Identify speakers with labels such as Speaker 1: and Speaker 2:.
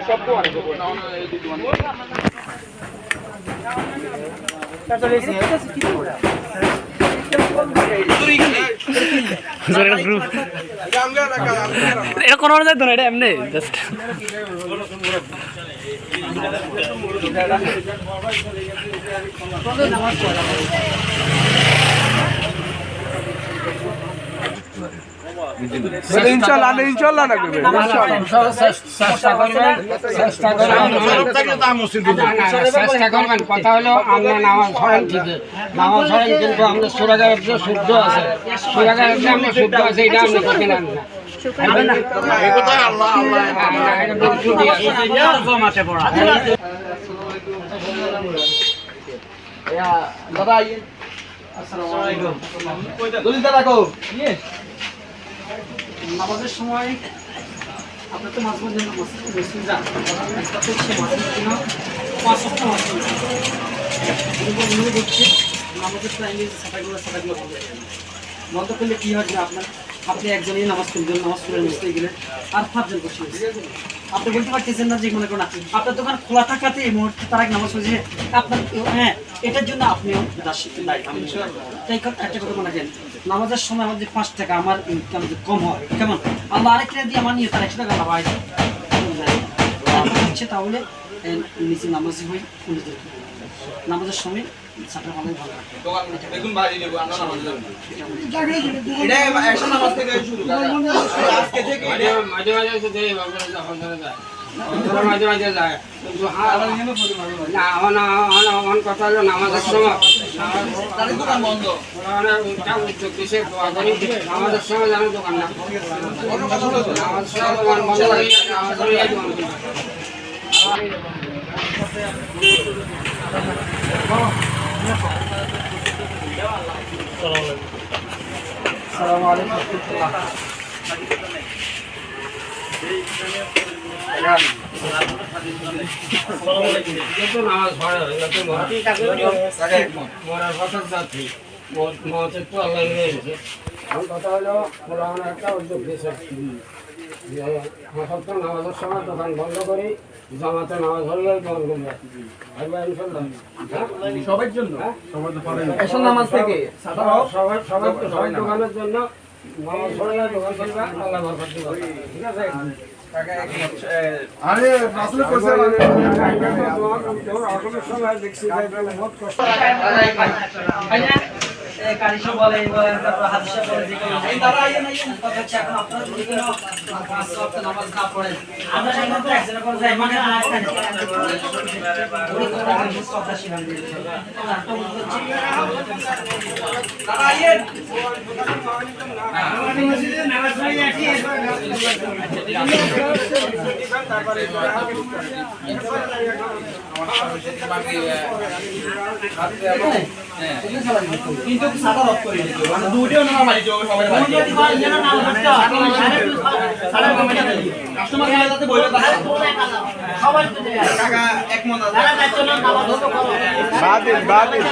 Speaker 1: সব তো আর
Speaker 2: এটা কোনো যাইতো না, এটা এমনি জাস্ট
Speaker 1: ইনশাআল্লাহ না করবে
Speaker 3: চেষ্টা করবেন। কথা হলো আমরা নামাজ পড়েন ঠিকই, নামাজ পড়েন কিন্তু আমরা সুরাগার শুদ্ধ আছে, সুরাগার আমরা শুদ্ধ আছে, এটা আপনি করতে না
Speaker 1: দাদা
Speaker 4: নামাজের সময় আপনার তো মাঝে মাঝে মসজিদ যান, নামাজের টাইমে ছাতাগুলো বন্ধ করলে কী হয় যে আপনি একজনই নামাজ পড়বেন, নামাজ পড়ে বসতে গেলেন আর 5 জন বসে আপনি বলতে পারতেছেন না যে মনে করেন আপনার দোকান খোলা থাকাতে এই মুহূর্তে তারা নামাজ পড়ছে আপনার, হ্যাঁ এটার জন্য আপনিও তাই একটা কথা মনে রাখেন, নামাজের সময় আমাদের 5 টাকা আমার ইনকাম যদি কম হয় কেমন আল্লাহ আরেকটা দিয়ে আমার নিয়ে তার 100 টাকা লাভ হচ্ছে, তাহলে নিচে নামাজি হই নামাজের সময় ছাত্র ভালোই ভালো
Speaker 1: দেখুন বাড়ি দেবো আমরা নামাজ যাব এটা একশো নামাজ থেকে শুরু আজকে থেকে
Speaker 3: মাঝে মাঝে তো দেই বাবা মাঝে মাঝে যায় কিন্তু না আমার কথা হলো নামাজের সময়
Speaker 1: তাদের দোকান বন্ধ
Speaker 3: নামাজের সময় জানো দোকান না, নামাজের সময় দোকান বন্ধ করে নামাজের
Speaker 4: আসসালামু আলাইকুম
Speaker 3: নামাজ পড়ে মরার কথা যাচ্ছি মতের তো আল্লাহ রয়েছে। আমার কথা হলো আমার একটা উদ্যোগ দিয়েছে, সপ্তাহ নামাজের সময় দোকান বন্ধ করি, জামাতে নামাজ হলে দোকান করবো
Speaker 1: সবার জন্য
Speaker 4: এসব নামাজ থেকে
Speaker 3: সবাই দোকানের জন্য নামাজ পড়ে দোকান করবে, আল্লাহ বরকত দিবে, ঠিক আছে?
Speaker 1: আরে রাসূল কইছে
Speaker 3: সময় দেখছি বহুত কষ্ট
Speaker 4: কারিশো বলে হাদিসে বলে যে এই দাদা আইয়েন কথা হচ্ছে এখন আপনারা যদি কোনো 5 ওয়াক্ত নামাজ না পড়েন আমরা সাধারণত একজন করে যাই মানে কথা শিখান দিয়ে দাদা আইয়েন মসজিদে নামাজ পড়ে আসি
Speaker 1: কিন্তু সাদা রক করে দিতে মানে দুটিও না মারি যোগ সবাই বাড়ি কাস্টমার গেলে যাতে বইলে সবাই কাকা এক মন বাদিল